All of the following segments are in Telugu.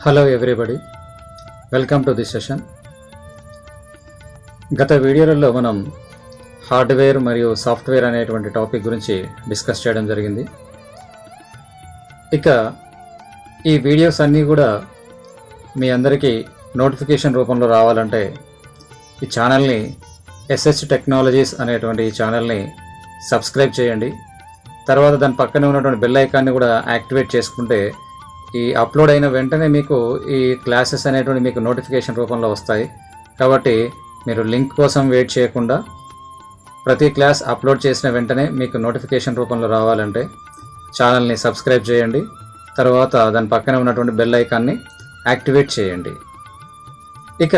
Hello everybody, welcome to this session. గత వీడియోలలో మనం హార్డ్వేర్ మరియు సాఫ్ట్వేర్ అనేటువంటి టాపిక్ గురించి డిస్కస్ చేయడం జరిగింది. ఇక ఈ వీడియోస్ అన్నీ కూడా మీ అందరికీ నోటిఫికేషన్ రూపంలో రావాలంటే ఈ ఛానల్ని ఎస్హెచ్ టెక్నాలజీస్ అనేటువంటి ఈ ఛానల్ని సబ్స్క్రైబ్ చేయండి. తర్వాత దాని పక్కనే ఉన్నటువంటి బెల్ ఐకాన్ని కూడా యాక్టివేట్ చేసుకుంటే ఈ అప్లోడ్ అయిన వెంటనే మీకు ఈ క్లాసెస్ అనేటువంటి మీకు నోటిఫికేషన్ రూపంలో వస్తాయి. కాబట్టి మీరు లింక్ కోసం వెయిట్ చేయకుండా ప్రతి క్లాస్ అప్లోడ్ చేసిన వెంటనే మీకు నోటిఫికేషన్ రూపంలో రావాలంటే ఛానల్ని సబ్స్క్రైబ్ చేయండి. తర్వాత దాని పక్కనే ఉన్నటువంటి బెల్ ఐకాన్ని యాక్టివేట్ చేయండి. ఇక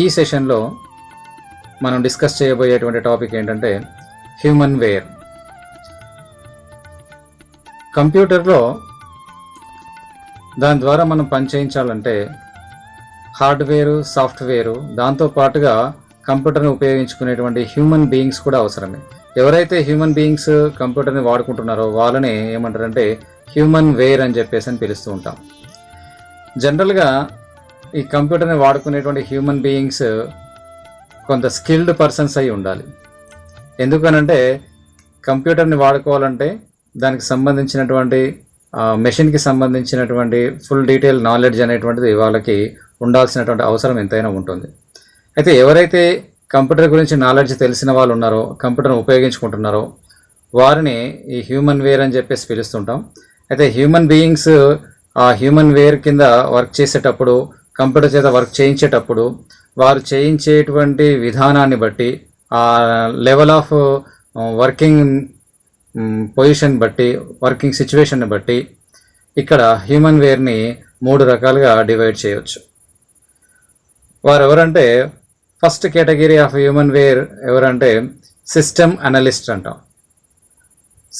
ఈ సెషన్లో మనం డిస్కస్ చేయబోయేటువంటి టాపిక్ ఏంటంటే హ్యూమన్ వేర్. కంప్యూటర్లో దాని ద్వారా మనం పని చేయించాలంటే హార్డ్వేరు, సాఫ్ట్వేరు, దాంతోపాటుగా కంప్యూటర్ని ఉపయోగించుకునేటువంటి హ్యూమన్ బీయింగ్స్ కూడా అవసరమే. ఎవరైతే హ్యూమన్ బీయింగ్స్ కంప్యూటర్ని వాడుకుంటున్నారో వాళ్ళని ఏమంటారంటే హ్యూమన్ వేర్ అని చెప్పేసి అని పిలుస్తూ ఉంటాం. జనరల్గా ఈ కంప్యూటర్ని వాడుకునేటువంటి హ్యూమన్ బీయింగ్స్ కొంత స్కిల్డ్ పర్సన్స్ అయి ఉండాలి. ఎందుకనంటే కంప్యూటర్ని వాడుకోవాలంటే దానికి సంబంధించినటువంటి మెషిన్కి సంబంధించినటువంటి ఫుల్ డీటెయిల్ నాలెడ్జ్ అనేటువంటిది వాళ్ళకి ఉండాల్సినటువంటి అవసరం ఎంతైనా ఉంటుంది. అయితే ఎవరైతే కంప్యూటర్ గురించి నాలెడ్జ్ తెలిసిన వాళ్ళు ఉన్నారో, కంప్యూటర్ని ఉపయోగించుకుంటున్నారో వారిని ఈ హ్యూమన్ వేర్ అని చెప్పేసి పిలుస్తుంటాం. అయితే హ్యూమన్ బీయింగ్స్ ఆ హ్యూమన్ వేర్ కింద వర్క్ చేసేటప్పుడు, కంప్యూటర్ చేత వర్క్ చేయించేటప్పుడు వారు చేయించేటువంటి విధానాన్ని బట్టి, ఆ లెవెల్ ఆఫ్ వర్కింగ్ పొజిషన్ బట్టి, వర్కింగ్ సిచ్యువేషన్ని బట్టి ఇక్కడ హ్యూమన్ వేర్ని 3 రకాలుగా డివైడ్ చేయవచ్చు. వారు ఎవరంటే first category of human ware ఎవరంటే సిస్టమ్ అనలిస్ట్ అంటాం.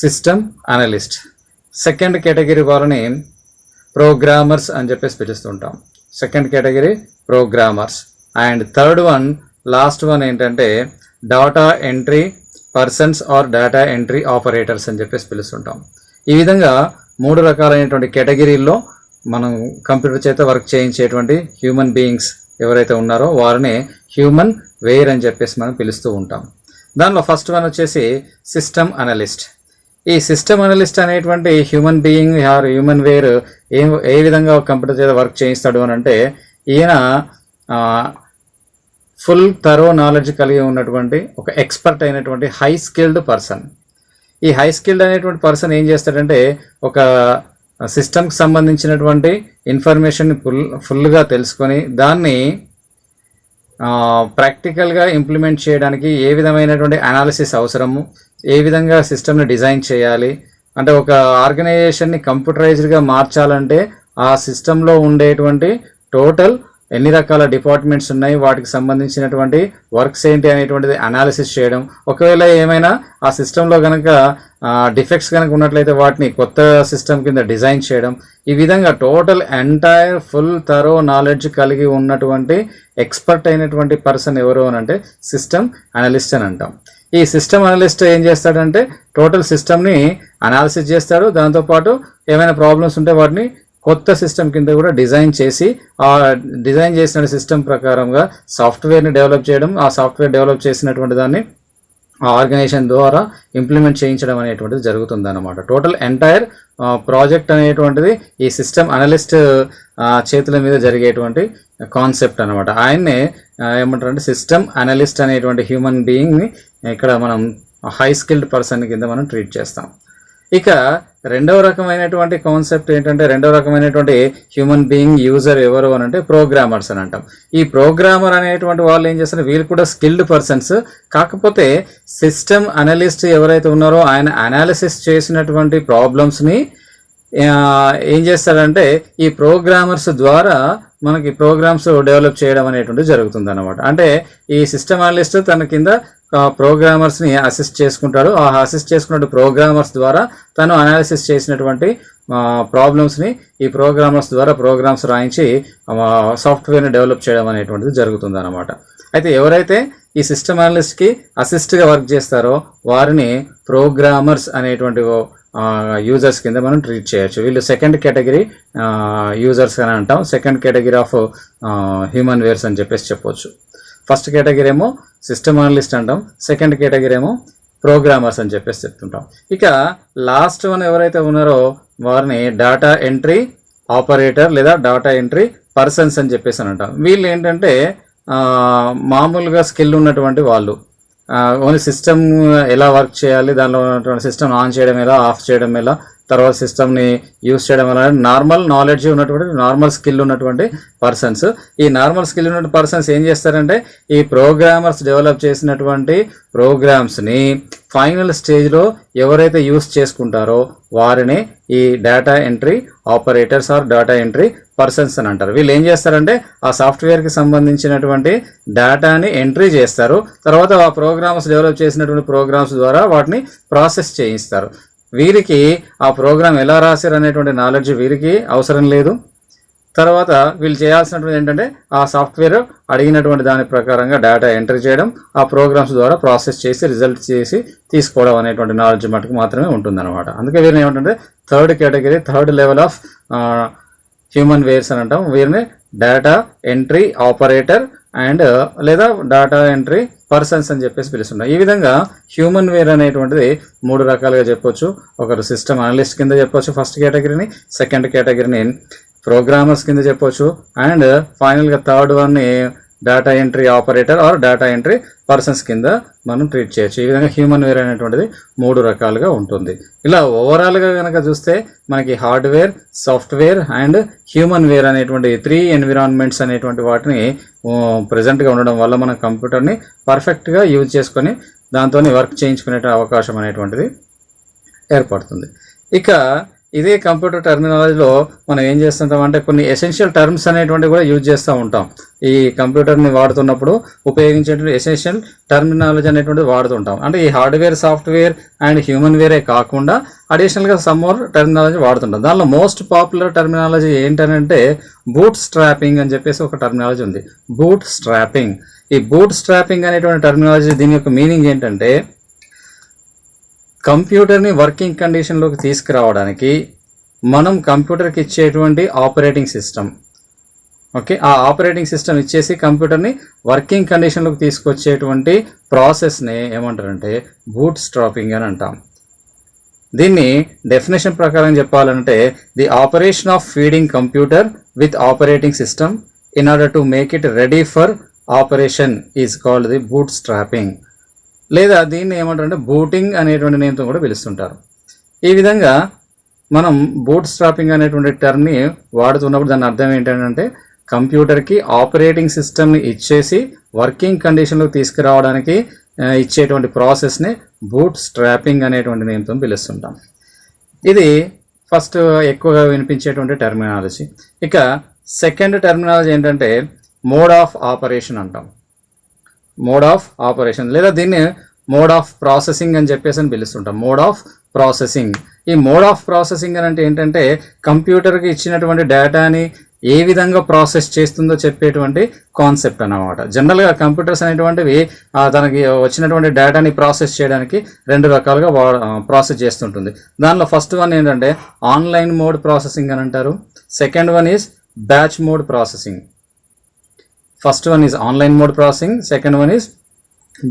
System analyst. సెకండ్ కేటగిరీ వాళ్ళని ప్రోగ్రామర్స్ అని చెప్పేసి పిలుస్తుంటాం. Second category programmers. And third one, last one ఏంటంటే data entry persons or data entry operators అని చెప్పేసి పిలుస్తుంటాం. ఈ విధంగా 3 రకాలైనటువంటి కేటగిరీల్లో మనం కంప్యూటర్ చేత వర్క్ చేయించేటువంటి హ్యూమన్ బీయింగ్స్ ఎవరైతే ఉన్నారో వారిని హ్యూమన్ వేర్ అని చెప్పేసి మనం పిలుస్తూ ఉంటాం. దానిలో ఫస్ట్ వన్ వచ్చేసి సిస్టమ్ అనలిస్ట్. ఈ సిస్టమ్ అనలిస్ట్ అనేటువంటి human being or human ware ఏ విధంగా కంప్యూటర్ చేత వర్క్ చేయిస్తాడు అని అంటే ఈయన ఫుల్ థరో నాలెడ్జ్ కలిగి ఉన్నటువంటి ఒక ఎక్స్పర్ట్ అయినటువంటి హై స్కిల్డ్ పర్సన్. ఈ హై స్కిల్డ్ అనేటువంటి పర్సన్ ఏం చేస్తాడంటే ఒక సిస్టమ్కి సంబంధించినటువంటి ఇన్ఫర్మేషన్ ఫుల్గా తెలుసుకొని దాన్ని ప్రాక్టికల్గా ఇంప్లిమెంట్ చేయడానికి ఏ విధమైనటువంటి అనాలిసిస్ అవసరము, ఏ విధంగా సిస్టమ్ని డిజైన్ చేయాలి అంటే ఒక ఆర్గనైజేషన్ని కంప్యూటరైజ్డ్గా మార్చాలంటే ఆ సిస్టంలో ఉండేటువంటి టోటల్ ఎన్ని రకాల డిపార్ట్మెంట్స్ ఉన్నాయి, వాటికి సంబంధించినటువంటి వర్క్స్ ఏంటి అనేటువంటిది అనాలిసిస్ చేయడం, ఒకవేళ ఏమైనా ఆ సిస్టంలో కనుక డిఫెక్ట్స్ కనుక ఉన్నట్లయితే వాటిని కొత్త సిస్టమ్ కింద డిజైన్ చేయడం, ఈ విధంగా total entire full thorough knowledge కలిగి ఉన్నటువంటి ఎక్స్పర్ట్ అయినటువంటి పర్సన్ ఎవరు అని అంటే సిస్టమ్ అనలిస్ట్ అని అంటాం. ఈ సిస్టమ్ అనలిస్ట్ ఏం చేస్తాడంటే టోటల్ సిస్టమ్ని అనాలిసిస్ చేస్తాడు. దాంతోపాటు ఏమైనా ప్రాబ్లమ్స్ ఉంటే వాటిని కొత్త సిస్టమ్ కింద కూడా డిజైన్ చేసి ఆ డిజైన్ చేసిన సిస్టమ్ ప్రకారంగా సాఫ్ట్వేర్ని డెవలప్ చేయడం, ఆ సాఫ్ట్వేర్ డెవలప్ చేసినటువంటి దాన్ని ఆ ఆర్గనైజేషన్ ద్వారా ఇంప్లిమెంట్ చేయించడం అనేటువంటిది జరుగుతుంది అన్నమాట. టోటల్ ఎంటైర్ ప్రాజెక్ట్ అనేటువంటిది ఈ సిస్టమ్ అనలిస్ట్ చేతుల మీద జరిగేటువంటి కాన్సెప్ట్ అనమాట. ఆయన్నే ఏమంటారంటే సిస్టమ్ అనలిస్ట్ అనేటువంటి హ్యూమన్ బీయింగ్ని ఇక్కడ మనం హై స్కిల్డ్ పర్సన్ కింద మనం ట్రీట్ చేస్తాం. ఇక రెండవ రకమైనటువంటి కాన్సెప్ట్ ఏంటంటే రెండవ రకమైనటువంటి హ్యూమన్ బీయింగ్ యూజర్ ఎవరు అని అంటే ప్రోగ్రామర్స్ అని అంటాం. ఈ ప్రోగ్రామర్ అనేటువంటి వాళ్ళు ఏం చేస్తారు, వీళ్ళు కూడా స్కిల్డ్ పర్సన్స్. కాకపోతే సిస్టమ్ అనలిస్ట్ ఎవరైతే ఉన్నారో ఆయన అనాలిసిస్ చేసినటువంటి ప్రాబ్లమ్స్ని ఏం చేస్తారంటే ఈ ప్రోగ్రామర్స్ ద్వారా మనకి ప్రోగ్రామ్స్ డెవలప్ చేయడం అనేటువంటి జరుగుతుంది అన్నమాట. అంటే ఈ సిస్టమ్ అనలిస్ట్ తన కింద ప్రోగ్రామర్స్ని అసిస్ట్ చేసుకుంటాడు. ఆ అసిస్ట్ చేసుకున్న ప్రోగ్రామర్స్ ద్వారా తను అనాలిసిస్ చేసినటువంటి ప్రాబ్లమ్స్ని ఈ ప్రోగ్రామర్స్ ద్వారా ప్రోగ్రామ్స్ రాయించి సాఫ్ట్వేర్ని డెవలప్ చేయడం అనేటువంటిది జరుగుతుంది అన్నమాట. అయితే ఎవరైతే ఈ సిస్టమ్ అనలిస్ట్కి అసిస్ట్గా వర్క్ చేస్తారో వారిని ప్రోగ్రామర్స్ అనేటువంటి యూజర్స్ కింద మనం ట్రీట్ చేయొచ్చు. వీళ్ళు సెకండ్ కేటగిరీ యూజర్స్ అని అంటాం. Second category of human wares అని చెప్పొచ్చు. ఫస్ట్ కేటగిరీ ఏమో సిస్టమ్ అనలిస్ట్ అంటాం, సెకండ్ కేటగిరీ ఏమో ప్రోగ్రామర్స్ అని చెప్తుంటాం. ఇక లాస్ట్ వన్ ఎవరైతే ఉన్నారో వారిని డేటా ఎంట్రీ ఆపరేటర్ లేదా డేటా ఎంట్రీ పర్సన్స్ అని అంటాం. వీళ్ళు ఏంటంటే మామూలుగా స్కిల్ ఉన్నటువంటి వాళ్ళు, ఓన్లీ సిస్టమ్ ఎలా వర్క్ చేయాలి, దానిలో ఉన్నటువంటి సిస్టమ్ ఆన్ చేయడం ఎలా, ఆఫ్ చేయడం ఎలా, తర్వాత సిస్టమ్ని యూజ్ చేయడం ఎలా, నార్మల్ నాలెడ్జ్ ఉన్నటువంటి నార్మల్ స్కిల్ ఉన్నటువంటి పర్సన్స్. ఈ నార్మల్ స్కిల్ ఉన్నటువంటి పర్సన్స్ ఏం చేస్తారంటే ఈ ప్రోగ్రామర్స్ డెవలప్ చేసినటువంటి ప్రోగ్రామ్స్ని ఫైనల్ స్టేజ్లో ఎవరైతే యూజ్ చేసుకుంటారో వారిని ఈ data entry operators or data entry persons అని అంటారు. వీళ్ళు ఏం చేస్తారంటే ఆ సాఫ్ట్వేర్కి సంబంధించినటువంటి డేటాని ఎంట్రీ చేస్తారు, తర్వాత ఆ ప్రోగ్రామ్స్ డెవలప్ చేసినటువంటి ప్రోగ్రామ్స్ ద్వారా వాటిని ప్రాసెస్ చేయిస్తారు. వీరికి ఆ ప్రోగ్రామ్ ఎలా రాశారు అనేటువంటి నాలెడ్జ్ వీరికి అవసరం లేదు. తర్వాత వీళ్ళు చేయాల్సినటువంటి ఏంటంటే ఆ సాఫ్ట్వేర్ అడిగినటువంటి దాని ప్రకారంగా డేటా ఎంట్రీ చేయడం, ఆ ప్రోగ్రామ్స్ ద్వారా ప్రాసెస్ చేసి రిజల్ట్ చేసి తీసుకోవడం అనేటువంటి నాలెడ్జ్ మటుకు మాత్రమే ఉంటుందన్నమాట. అందుకే వీరిని ఏమంటే third category, third level of human wares అని అంటాం. వీరిని డేటా ఎంట్రీ ఆపరేటర్ అండ్ లేదా డేటా ఎంట్రీ పర్సన్స్ అని పిలుస్తున్నాం. ఈ విధంగా హ్యూమన్ వేర్ అనేటువంటిది 3 రకాలుగా చెప్పొచ్చు. ఒకరు సిస్టమ్ అనలిస్ట్ కింద చెప్పొచ్చు ఫస్ట్ కేటగిరీని, సెకండ్ కేటగిరీని ప్రోగ్రామర్స్ కింద చెప్పొచ్చు, అండ్ ఫైనల్గా థర్డ్ వన్ని data entry operator or data entry persons కింద మనం ట్రీట్ చేయొచ్చు. ఈ విధంగా హ్యూమన్ వేర్ అనేటువంటిది 3 రకాలుగా ఉంటుంది. ఇలా ఓవరాల్గా కనుక చూస్తే మనకి hardware, software and human ware అనేటువంటి 3 ఎన్విరాన్మెంట్స్ అనేటువంటి వాటిని ప్రజెంట్గా ఉండడం వల్ల మన కంప్యూటర్ని పర్ఫెక్ట్గా యూజ్ చేసుకొని దాంతో వర్క్ చేయించుకునే అవకాశం అనేటువంటిది ఏర్పడుతుంది. ఇక ఇదే కంప్యూటర్ టర్మినాలజీలో మనం ఏం చేస్తుంటాం అంటే కొన్ని ఎసెన్షియల్ టర్మ్స్ అనేటువంటివి కూడా యూజ్ చేస్తూ ఉంటాం. ఈ కంప్యూటర్ని వాడుతున్నప్పుడు ఉపయోగించేటువంటి ఎసెన్షియల్ టర్మినాలజీ అనేటువంటిది వాడుతుంటాం. అంటే ఈ హార్డ్వేర్, సాఫ్ట్వేర్ అండ్ హ్యూమన్ వేరే కాకుండా అడిషనల్గా సమ్ మోర్ టర్మినాలజీ వాడుతుంటాం. దానిలో మోస్ట్ పాపులర్ టర్మినాలజీ ఏంటంటే బూట్ స్ట్రాపింగ్ అని ఒక టర్మినాలజీ ఉంది. Bootstrapping. ఈ బూట్ స్ట్రాపింగ్ అనేటువంటి టర్మినాలజీ దీని యొక్క మీనింగ్ ఏంటంటే కంప్యూటర్ని వర్కింగ్ కండిషన్లోకి తీసుకురావడానికి మనం కంప్యూటర్కి ఇచ్చేటువంటి ఆపరేటింగ్ సిస్టమ్, ఓకే, ఆ ఆపరేటింగ్ సిస్టమ్ ఇచ్చేసి కంప్యూటర్ని వర్కింగ్ కండిషన్లోకి తీసుకొచ్చేటువంటి ప్రాసెస్ని ఏమంటారంటే బూట్ స్ట్రాపింగ్ అని అంటాం. దీన్ని డెఫినేషన్ ప్రకారం చెప్పాలంటే the operation of feeding computer with operating system in order to make it ready for operation is called the boot strapping, లేదా దీన్ని ఏమంటారంటే బూటింగ్ అనేటువంటి నేమ్తో కూడా పిలుస్తుంటారు. ఈ విధంగా మనం బూట్ స్ట్రాపింగ్ అనేటువంటి టర్మ్ని వాడుతున్నప్పుడు దాని అర్థం ఏంటంటే కంప్యూటర్కి ఆపరేటింగ్ సిస్టమ్ని ఇచ్చేసి వర్కింగ్ కండిషన్లోకి తీసుకురావడానికి ఇచ్చేటువంటి ప్రాసెస్ని బూట్ స్ట్రాపింగ్ అనేటువంటి నేమ్తో పిలుస్తుంటాం. ఇది ఫస్ట్ ఎక్కువగా వినిపించేటువంటి టర్మినాలజీ. ఇక సెకండ్ టర్మినాలజీ ఏంటంటే మోడ్ ఆఫ్ ఆపరేషన్ అంటాం. మోడ్ ఆఫ్ ఆపరేషన్ లేదా దీన్ని మోడ్ ఆఫ్ ప్రాసెసింగ్ అని పిలుస్తుంటాం. Mode of processing. ఈ మోడ్ ఆఫ్ ప్రాసెసింగ్ అని అంటే ఏంటంటే కంప్యూటర్కి ఇచ్చినటువంటి డేటాని ఏ విధంగా ప్రాసెస్ చేస్తుందో చెప్పేటువంటి కాన్సెప్ట్ అన్నమాట. జనరల్గా కంప్యూటర్స్ అనేటువంటివి తనకి వచ్చినటువంటి డేటాని ప్రాసెస్ చేయడానికి 2 రకాలుగా ప్రాసెస్ చేస్తుంటుంది. దానిలో ఫస్ట్ వన్ ఏంటంటే ఆన్లైన్ మోడ్ ప్రాసెసింగ్ అని అంటారు. Second one is batch mode processing. First one is online mode processing, second one is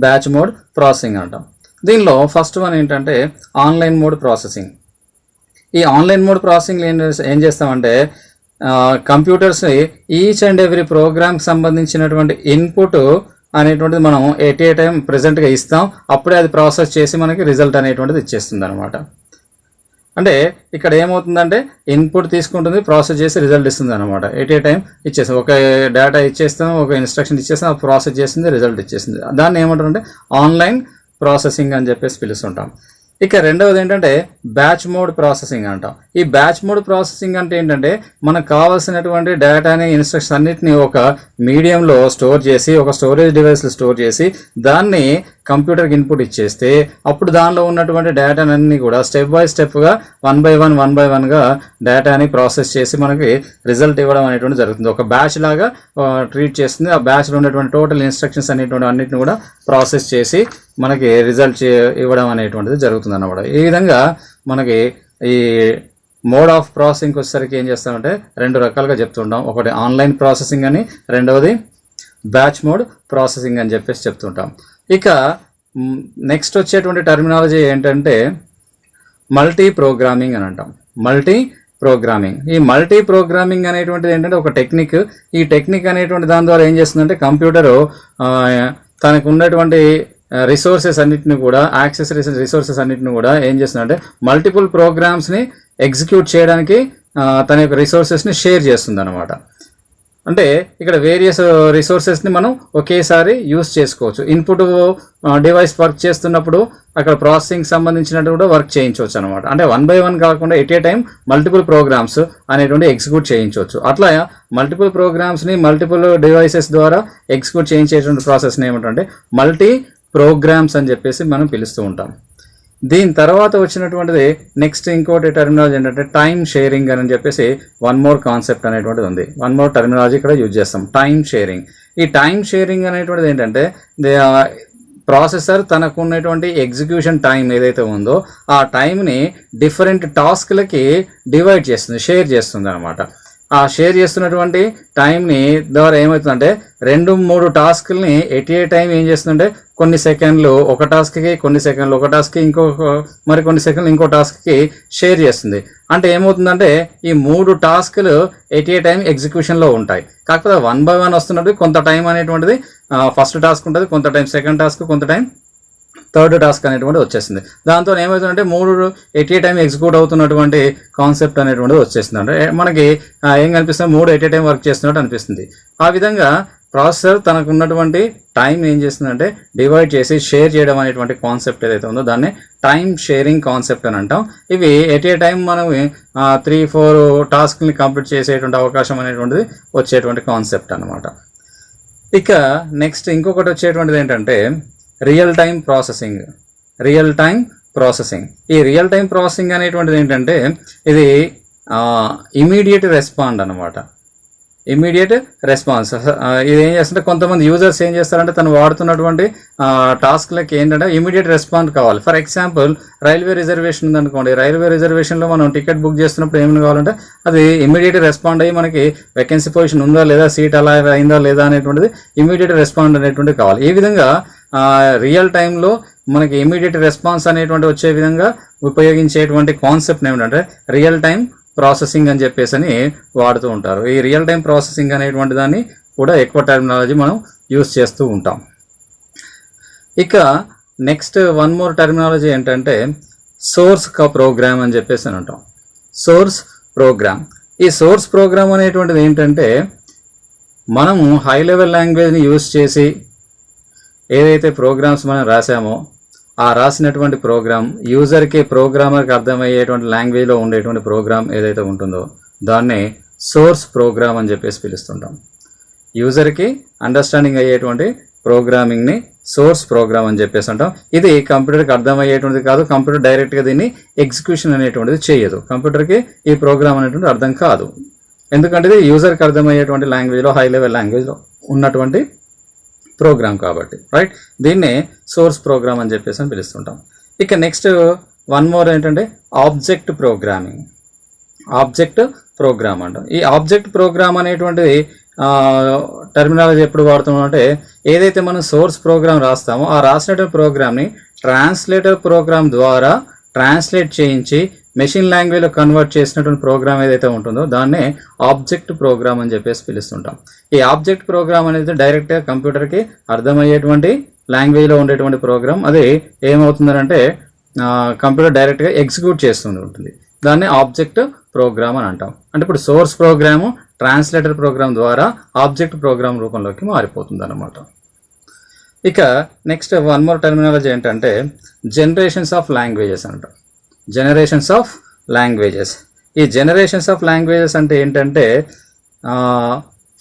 batch mode processing అంటాం. దీనిలో ఫస్ట్ వన్ ఏంటంటే ఆన్లైన్ మోడ్ ప్రాసెసింగ్. ఈ ఆన్లైన్ మోడ్ ప్రాసెసింగ్ ఏం చేస్తామంటే కంప్యూటర్స్ ఈచ్ అండ్ ఎవ్రీ ప్రోగ్రామ్కి సంబంధించినటువంటి ఇన్పుట్ అనేటువంటిది మనం ఎట్ ఏ టైం ప్రజెంట్గా ఇస్తాం, అప్పుడే అది ప్రాసెస్ చేసి మనకి రిజల్ట్ అనేటువంటిది ఇచ్చేస్తుంది అనమాట. అంటే ఇక్కడ ఏమవుతుందంటే ఇన్పుట్ తీసుకుంటుంది, ప్రాసెస్ చేసి రిజల్ట్ ఇస్తుంది అనమాట. ఎట్ ఏ టైం ఇచ్చేస్తాం, ఒక డేటా ఇచ్చేస్తాం, ఒక ఇన్స్ట్రక్షన్ ఇచ్చేస్తాం, ప్రాసెస్ చేస్తుంది, రిజల్ట్ ఇచ్చేస్తుంది. దాన్ని ఏమంటారంటే ఆన్లైన్ ప్రాసెసింగ్ అని పిలుస్తుంటాం. ఇక రెండవది ఏంటంటే బ్యాచ్ మోడ్ ప్రాసెసింగ్ అంటాం. ఈ బ్యాచ్ మోడ్ ప్రాసెసింగ్ అంటే ఏంటంటే మనకు కావాల్సినటువంటి డేటాని, ఇన్స్ట్రక్షన్స్ అన్నిటిని ఒక మీడియంలో స్టోర్ చేసి, ఒక స్టోరేజ్ డివైస్లో స్టోర్ చేసి దాన్ని కంప్యూటర్కి ఇన్పుట్ ఇచ్చేస్తే అప్పుడు దానిలో ఉన్నటువంటి డేటానన్నీ కూడా స్టెప్ బై స్టెప్గా 1 by 1 డేటాని ప్రాసెస్ చేసి మనకి రిజల్ట్ ఇవ్వడం అనేటువంటి జరుగుతుంది. ఒక బ్యాచ్ లాగా ట్రీట్ చేస్తుంది. ఆ బ్యాచ్లో ఉన్నటువంటి టోటల్ ఇన్స్ట్రక్షన్స్ అన్నిటిని కూడా ప్రాసెస్ చేసి మనకి రిజల్ట్ ఇవ్వడం అనేటువంటిది జరుగుతుంది అన్నమాట. ఈ విధంగా మనకి ఈ మోడ్ ఆఫ్ ప్రాసెసింగ్కి వచ్చేసరికి ఏం చేస్తామంటే 2 రకాలుగా చెప్తుంటాం. ఒకటి ఆన్లైన్ ప్రాసెసింగ్ అని, రెండవది బ్యాచ్ మోడ్ ప్రాసెసింగ్ అని చెప్పేసి చెప్తుంటాం. ఇక నెక్స్ట్ వచ్చేటువంటి టర్మినాలజీ ఏంటంటే మల్టీ ప్రోగ్రామింగ్ అని అంటాం. Multi programming. ఈ మల్టీ ప్రోగ్రామింగ్ అనేటువంటిది ఏంటంటే ఒక టెక్నిక్. ఈ టెక్నిక్ అనేటువంటి దాని ద్వారా ఏం చేస్తుందంటే కంప్యూటరు తనకు ఉన్నటువంటి రిసోర్సెస్ అన్నిటిని కూడా రిసోర్సెస్ అన్నిటిని కూడా ఏం చేస్తుందంటే మల్టిపుల్ ప్రోగ్రామ్స్ని ఎగ్జిక్యూట్ చేయడానికి తన యొక్క రిసోర్సెస్ని షేర్ చేస్తుంది అనమాట. అంటే ఇక్కడ వేరియస్ రిసోర్సెస్ని మనం ఒకేసారి యూస్ చేసుకోవచ్చు. ఇన్పుట్ డివైస్ వర్క్ చేస్తున్నప్పుడు అక్కడ ప్రాసెసింగ్ సంబంధించినట్టు కూడా వర్క్ చేయించవచ్చు అనమాట. అంటే 1 by 1 కాకుండా at a time multiple programs అనేటువంటి ఎగ్జిక్యూట్ చేయించవచ్చు. అట్లా మల్టిపుల్ ప్రోగ్రామ్స్ని మల్టిపుల్ డివైసెస్ ద్వారా ఎగ్జిక్యూట్ చేయించేటువంటి ప్రాసెస్ని ఏమిటంటే మల్టీ ప్రోగ్రామ్స్ అని చెప్పేసి మనం పిలుస్తూ ఉంటాం. దీని తర్వాత వచ్చినటువంటిది నెక్స్ట్ ఇంకోటి టర్మినాలజీ ఏంటంటే టైం షేరింగ్ అని చెప్పేసి వన్ మోర్ కాన్సెప్ట్ అనేటువంటిది ఉంది. వన్ మోర్ టర్మినాలజీ ఇక్కడ యూజ్ చేస్తాం, టైం షేరింగ్. ఈ టైం షేరింగ్ అనేటువంటిది ఏంటంటే ప్రాసెసర్ తనకు ఉన్నటువంటి ఎగ్జిక్యూషన్ టైం ఏదైతే ఉందో ఆ టైంని డిఫరెంట్ టాస్క్లకి డివైడ్ చేస్తుంది, షేర్ చేస్తుంది అనమాట. ఆ షేర్ చేస్తున్నటువంటి టైంని ద్వారా ఏమవుతుందంటే 2-3 టాస్క్ని ఎట్ ఏ టైం ఏం చేస్తుందంటే కొన్ని సెకండ్లు ఒక టాస్క్కి, కొన్ని సెకండ్లు ఒక టాస్క్కి, కొన్ని సెకండ్లు ఇంకో టాస్క్కి షేర్ చేస్తుంది. అంటే ఏమవుతుందంటే ఈ 3 టాస్క్లు ఎట్ ఏ టైం ఎగ్జిక్యూషన్లో ఉంటాయి. కాకపోతే 1 by 1 వస్తున్నట్టు కొంత టైం అనేటువంటిది ఫస్ట్ టాస్క్ ఉంటుంది, కొంత టైం సెకండ్ టాస్క్, కొంత టైం థర్డ్ టాస్క్ అనేటువంటి వచ్చేసింది. దాంతో ఏమవుతుందంటే 3 ఎట్ ఏ టైం ఎగ్జిక్యూట్ అవుతున్నటువంటి కాన్సెప్ట్ అనేటువంటిది వచ్చేసింది. అంటే మనకి ఏం కనిపిస్తుంది, 3 ఎట్ ఏ టైం వర్క్ చేస్తున్నట్టు అనిపిస్తుంది. ఆ విధంగా ప్రాసెసర్ తనకు ఉన్నటువంటి టైం ఏం చేస్తుందంటే డివైడ్ చేసి షేర్ చేయడం అనేటువంటి కాన్సెప్ట్ ఏదైతే ఉందో దాన్ని టైం షేరింగ్ కాన్సెప్ట్ అని అంటాం. ఇవి ఎట్ ఏ టైం మనం 3-4 టాస్క్ని కంప్లీట్ చేసేటువంటి అవకాశం అనేటువంటిది వచ్చేటువంటి కాన్సెప్ట్ అనమాట. ఇక నెక్స్ట్ ఇంకొకటి వచ్చేటువంటిది ఏంటంటే రియల్ టైం ప్రాసెసింగ్. ఈ రియల్ టైం ప్రాసెసింగ్ అనేటువంటిది ఏంటంటే ఇది ఇమీడియట్ రెస్పాండ్ అనమాట. Immediate response. ఇది ఏం చేస్తుంటే కొంతమంది యూజర్స్ ఏం చేస్తారంటే తను వాడుతున్నటువంటి టాస్క్లకి ఏంటంటే ఇమీడియట్ రెస్పాండ్ కావాలి. ఫర్ ఎగ్జాంపుల్ రైల్వే రిజర్వేషన్ ఉందనుకోండి, రైల్వే రిజర్వేషన్లో మనం టికెట్ బుక్ చేస్తున్నప్పుడు ఏమైనా కావాలంటే అది ఇమీడియట్ రెస్పాండ్ అయ్యి మనకి వేకెన్సీ పొజిషన్ ఉందా లేదా, సీట్ అలా అయిందా లేదా అనేటువంటిది ఇమీడియట్ రెస్పాండ్ అనేటువంటిది కావాలి. ఈ విధంగా రియల్ టైంలో మనకి ఇమీడియట్ రెస్పాన్స్ అనేటువంటి వచ్చే విధంగా ఉపయోగించేటువంటి కాన్సెప్ట్ ఏమిటంటే రియల్ టైం ప్రాసెసింగ్ అని చెప్పేసి అని వాడుతూ ఉంటారు. ఈ రియల్ టైం ప్రాసెసింగ్ అనేటువంటి దాన్ని కూడా ఎక్కువ టర్మినాలజీ మనం యూస్ చేస్తూ ఉంటాం. ఇక నెక్స్ట్ వన్ మోర్ టర్మినాలజీ ఏంటంటే సోర్స్ ప్రోగ్రామ్ అని చెప్పేసి అని అంటాం. Source program. ఈ సోర్స్ ప్రోగ్రామ్ అనేటువంటిది ఏంటంటే మనము హై లెవెల్ లాంగ్వేజ్ని యూస్ చేసి ఏదైతే ప్రోగ్రామ్స్ మనం రాసామో ఆ రాసినటువంటి ప్రోగ్రామ్ యూజర్కి, ప్రోగ్రామర్కి అర్థమయ్యేటువంటి లాంగ్వేజ్లో ఉండేటువంటి ప్రోగ్రామ్ ఏదైతే ఉంటుందో దాన్ని సోర్స్ ప్రోగ్రామ్ అని చెప్పేసి పిలుస్తుంటాం. యూజర్కి అండర్స్టాండింగ్ అయ్యేటువంటి ప్రోగ్రామింగ్ని సోర్స్ ప్రోగ్రామ్ అని చెప్పేసి అంటాం. ఇది కంప్యూటర్కి అర్థమయ్యేటువంటిది కాదు. కంప్యూటర్ డైరెక్ట్గా దీన్ని ఎగ్జిక్యూషన్ అనేటువంటిది చేయదు. కంప్యూటర్కి ఈ ప్రోగ్రామ్ అనేటువంటి అర్థం కాదు. ఎందుకంటే ఇది యూజర్కి అర్థమయ్యేటువంటి లాంగ్వేజ్లో, హై లెవెల్ లాంగ్వేజ్లో ఉన్నటువంటి ప్రోగ్రామ్ కాబట్టి, రైట్. దీన్నే సోర్స్ ప్రోగ్రామ్ అని చెప్పేసి అని పిలుస్తుంటాం. ఇక నెక్స్ట్ వన్ మోర్ ఏంటంటే ఆబ్జెక్ట్ ప్రోగ్రామింగ్. ఆబ్జెక్ట్ ప్రోగ్రామ్ అంటాం. ఈ ఆబ్జెక్ట్ ప్రోగ్రామ్ అనేటువంటిది టర్మినాలజీ ఎప్పుడు వాడుతున్నాం అంటే ఏదైతే మనం సోర్స్ ప్రోగ్రామ్ రాస్తామో ఆ రాసినటువంటి ప్రోగ్రామ్ని ట్రాన్స్లేటర్ ప్రోగ్రామ్ ద్వారా ట్రాన్స్లేట్ చేయించి మెషిన్ లాంగ్వేజ్లో కన్వర్ట్ చేసినటువంటి ప్రోగ్రామ్ ఏదైతే ఉంటుందో దాన్నే ఆబ్జెక్ట్ ప్రోగ్రామ్ అని చెప్పేసి పిలుస్తుంటాం. ఈ ఆబ్జెక్ట్ ప్రోగ్రామ్ అనేది డైరెక్ట్గా కంప్యూటర్కి అర్థమయ్యేటువంటి లాంగ్వేజ్లో ఉండేటువంటి ప్రోగ్రామ్. అది ఏమవుతుందంటే కంప్యూటర్ డైరెక్ట్గా ఎగ్జిక్యూట్ చేస్తూ ఉంటుంది. దాన్ని ఆబ్జెక్ట్ ప్రోగ్రామ్ అని అంటాం. అంటే ఇప్పుడు సోర్స్ ప్రోగ్రాము ట్రాన్స్లేటర్ ప్రోగ్రామ్ ద్వారా ఆబ్జెక్ట్ ప్రోగ్రామ్ రూపంలోకి మారిపోతుంది అన్నమాట. ఇక నెక్స్ట్ వన్ మోర్ టర్మినాలజీ ఏంటంటే జనరేషన్స్ ఆఫ్ లాంగ్వేజెస్ అంటాం. Generations of languages. ఈ జనరేషన్స్ ఆఫ్ లాంగ్వేజెస్ అంటే ఏంటంటే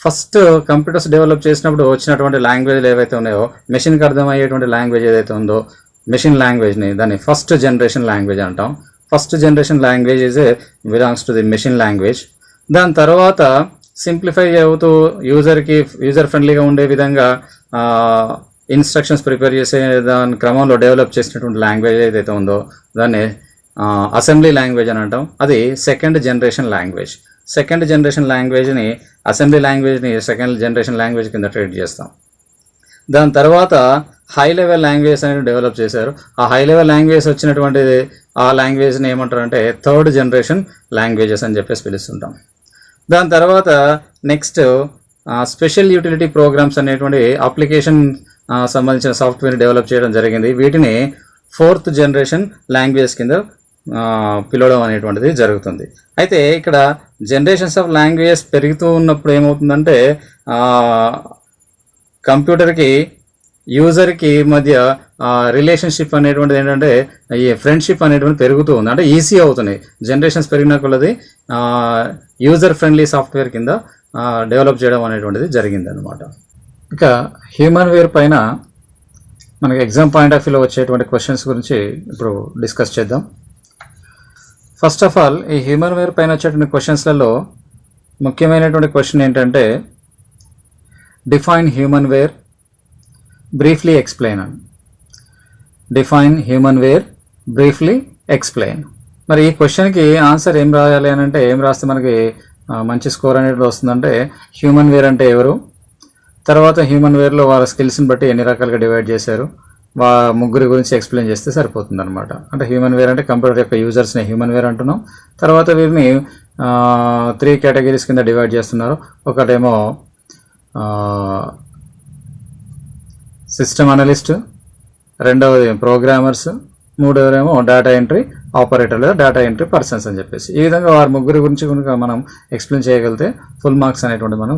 ఫస్ట్ కంప్యూటర్స్ డెవలప్ చేసినప్పుడు వచ్చినటువంటి లాంగ్వేజ్లు ఏవైతే ఉన్నాయో, మెషిన్కి అర్థమయ్యేటువంటి లాంగ్వేజ్ ఏదైతే ఉందో, మెషిన్ లాంగ్వేజ్ని దాన్ని ఫస్ట్ జనరేషన్ లాంగ్వేజ్ అంటాం. First generation language is a belongs to the machine language. దాని తర్వాత సింప్లిఫై అవుతూ యూజర్ ఫ్రెండ్లీగా ఉండే విధంగా ఇన్స్ట్రక్షన్స్ ప్రిపేర్ చేసే దాని క్రమంలో డెవలప్ చేసినటువంటి లాంగ్వేజ్ ఏదైతే ఉందో దాన్ని అసెంబ్లీ లాంగ్వేజ్ అని అంటాం. అది second generation language. Second generation లాంగ్వేజ్ని అసెంబ్లీ లాంగ్వేజ్ని సెకండ్ జనరేషన్ లాంగ్వేజ్ కింద ట్రీట్ చేస్తాం. దాని తర్వాత హై లెవెల్ లాంగ్వేజ్ అనేది డెవలప్ చేశారు. ఆ హై లెవెల్ లాంగ్వేజ్ వచ్చినటువంటి ఆ లాంగ్వేజ్ని ఏమంటారు అంటే థర్డ్ జనరేషన్ లాంగ్వేజెస్ అని చెప్పేసి పిలుస్తుంటాం. దాని తర్వాత నెక్స్ట్ స్పెషల్ యూటిలిటీ ప్రోగ్రామ్స్ అనేటువంటి అప్లికేషన్ సంబంధించిన సాఫ్ట్వేర్ డెవలప్ చేయడం జరిగింది. వీటిని ఫోర్త్ జనరేషన్ లాంగ్వేజ్ కింద పిలవడం అనేటువంటిది జరుగుతుంది. అయితే ఇక్కడ జనరేషన్స్ ఆఫ్ లాంగ్వేజెస్ పెరుగుతూ ఉన్నప్పుడు ఏమవుతుందంటే కంప్యూటర్కి యూజర్కి మధ్య రిలేషన్షిప్ అనేటువంటిది ఏంటంటే ఈ ఫ్రెండ్షిప్ అనేటువంటి పెరుగుతూ ఉంది, అంటే ఈజీ అవుతున్నాయి. జనరేషన్స్ పెరిగిన కొలది యూజర్ ఫ్రెండ్లీ సాఫ్ట్వేర్ కింద డెవలప్ చేయడం అనేటువంటిది జరిగింది అనమాట. ఇక హ్యూమన్ వేర్ పైన మనకి ఎగ్జామ్ పాయింట్ ఆఫ్ వ్యూలో వచ్చేటువంటి క్వశ్చన్స్ గురించి ఇప్పుడు డిస్కస్ చేద్దాం. ఫస్ట్ ఆఫ్ ఆల్ ఈ హ్యూమన్ వేర్ పైన వచ్చేటువంటి క్వశ్చన్స్లలో ముఖ్యమైనటువంటి క్వశ్చన్ ఏంటంటే define human ware, briefly explain అని. Define human ware, briefly explain. మరి ఈ క్వశ్చన్కి ఆన్సర్ ఏం రాయాలి అని అంటే, ఏం రాస్తే మనకి మంచి స్కోర్ అనేది వస్తుందంటే హ్యూమన్ వేర్ అంటే ఎవరు, తర్వాత హ్యూమన్ వేర్లో వాళ్ళ స్కిల్స్ని బట్టి ఎన్ని రకాలుగా డివైడ్ చేశారు, ముగ్గురి గురించి ఎక్స్ప్లెయిన్ చేస్తే సరిపోతుంది అనమాట. అంటే హ్యూమన్ వేర్ అంటే కంప్యూటర్ యొక్క యూజర్స్ని హ్యూమన్ వేర్ అంటున్నాం. తర్వాత వీరిని 3 కేటగిరీస్ కింద డివైడ్ చేస్తున్నారు. ఒకటేమో సిస్టమ్ అనలిస్ట్, రెండవది ప్రోగ్రామర్స్, మూడవదేమో డేటా ఎంట్రీ ఆపరేటర్ లేదా డేటా ఎంట్రీ పర్సన్స్ అని చెప్పేసి. ఈ విధంగా వారి ముగ్గురి గురించి కనుక మనం ఎక్స్ప్లెయిన్ చేయగలిగితే ఫుల్ మార్క్స్ అనేటువంటి మనం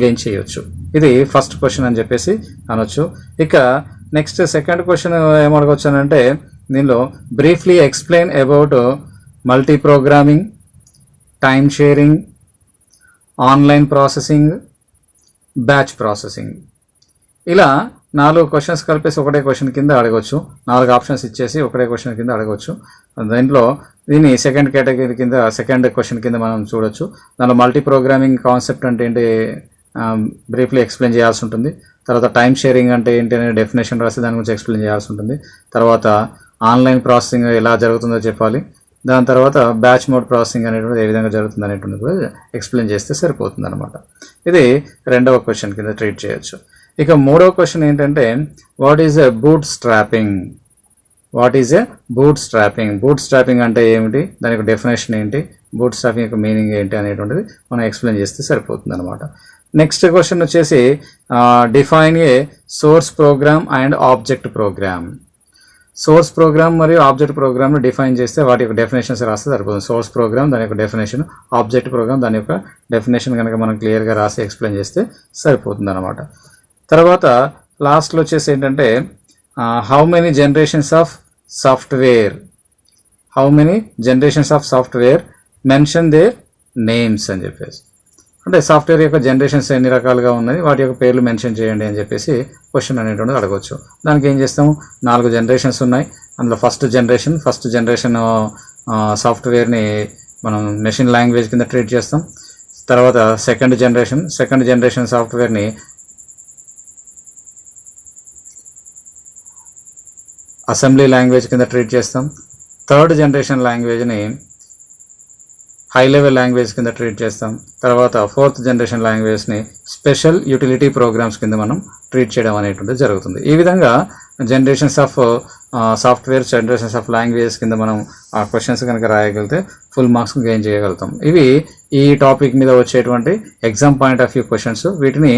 గెయిన్ చేయవచ్చు. ఇది ఫస్ట్ క్వశ్చన్ అని చెప్పేసి అనొచ్చు. ఇక నెక్స్ట్ సెకండ్ క్వశ్చన్ ఏమడగవచ్చు అని అంటే, దీనిలో briefly explain about multi programming, time sharing, online processing, batch processing. ఇలా 4 క్వశ్చన్స్ కలిపేసి ఒకటే క్వశ్చన్ కింద అడగవచ్చు. 4 ఆప్షన్స్ ఇచ్చేసి ఒకటే క్వశ్చన్ కింద అడగవచ్చు. దీంట్లో దీన్ని సెకండ్ కేటగిరీ కింద సెకండ్ క్వశ్చన్ కింద మనం చూడొచ్చు. దానిలో మల్టీ ప్రోగ్రామింగ్ కాన్సెప్ట్ అంటే ఏంటి బ్రీఫ్లీ ఎక్స్ప్లెయిన్ చేయాల్సి ఉంటుంది. తర్వాత టైమ్ షేరింగ్ అంటే ఏంటి అనే డెఫినేషన్ రాసి దాని గురించి ఎక్స్ప్లెయిన్ చేయాల్సి ఉంటుంది. తర్వాత ఆన్లైన్ ప్రాసెసింగ్ ఎలా జరుగుతుందో చెప్పాలి. దాని తర్వాత బ్యాచ్ మోడ్ ప్రాసెసింగ్ అనేటువంటిది ఏ విధంగా జరుగుతుంది అనేటువంటిది కూడా ఎక్స్ప్లెయిన్ చేస్తే సరిపోతుంది అనమాట. ఇది రెండవ క్వశ్చన్ కింద ట్రీట్ చేయొచ్చు. ఇక మూడవ క్వశ్చన్ ఏంటంటే what is a boot strapping. What is a boot strapping. Boot strapping అంటే ఏమిటి, దాని యొక్క డెఫినేషన్ ఏంటి, బూట్ స్ట్రాపింగ్ యొక్క మీనింగ్ ఏంటి అనేటువంటిది మనం ఎక్స్ప్లెయిన్ చేస్తే సరిపోతుంది అనమాట. నెక్స్ట్ క్వశ్చన్ వచ్చేసి define a source program and object program. Source program మరియు ఆబ్జెక్ట్ ప్రోగ్రామ్ను డిఫైన్ చేస్తే వాటి యొక్క డెఫినేషన్స్ రాస్తే సరిపోతుంది. సోర్స్ ప్రోగ్రామ్ దాని యొక్క డెఫినేషన్, ఆబ్జెక్ట్ ప్రోగ్రామ్ దాని యొక్క డెఫినేషన్ కనుక మనం క్లియర్గా రాసి ఎక్స్ప్లెయిన్ చేస్తే సరిపోతుంది అనమాట. తర్వాత లాస్ట్లో వచ్చేసి ఏంటంటే how many generations of software, how many generations of software mention their names అని చెప్పేసి. అంటే సాఫ్ట్వేర్ యొక్క జనరేషన్స్ ఎన్ని రకాలుగా ఉన్నాయి, వాటి యొక్క పేర్లు మెన్షన్ చేయండి అని చెప్పేసి క్వశ్చన్ అనేటువంటిది అడగవచ్చు. దానికి ఏం చేస్తాము, 4 జనరేషన్స్ ఉన్నాయి. అందులో ఫస్ట్ జనరేషన్ సాఫ్ట్వేర్ని మనం మెషిన్ లాంగ్వేజ్ కింద ట్రీట్ చేస్తాం. తర్వాత సెకండ్ జనరేషన్ సాఫ్ట్వేర్ని అసెంబ్లీ లాంగ్వేజ్ కింద ట్రీట్ చేస్తాం. థర్డ్ జనరేషన్ లాంగ్వేజ్ని హై లెవెల్ లాంగ్వేజ్ కింద ట్రీట్ చేస్తాం. తర్వాత ఫోర్త్ జనరేషన్ లాంగ్వేజ్ని స్పెషల్ యూటిలిటీ ప్రోగ్రామ్స్ కింద మనం ట్రీట్ చేయడం అనేటువంటిది జరుగుతుంది. ఈ విధంగా generations of software, generations of languages కింద మనం ఆ క్వశ్చన్స్ కనుక రాయగలిగితే ఫుల్ మార్క్స్ గెయిన్ చేయగలుగుతాం. ఇవి ఈ టాపిక్ మీద వచ్చేటువంటి exam point of view questions. వీటిని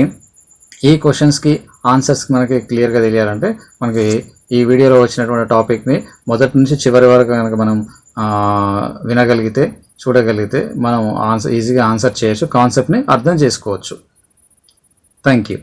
ఈ క్వశ్చన్స్కి ఆన్సర్స్ మనకి క్లియర్గా తెలియాలంటే మనకి ఈ వీడియోలో వచ్చినటువంటి టాపిక్ని మొదటి నుంచి చివరి వరకు కనుక మనం వినగలిగితే, చూడగలిగితే మనం ఈజీగా ఆన్సర్ చేయొచ్చు, కాన్సెప్ట్ని అర్థం చేసుకోవచ్చు. Thank you.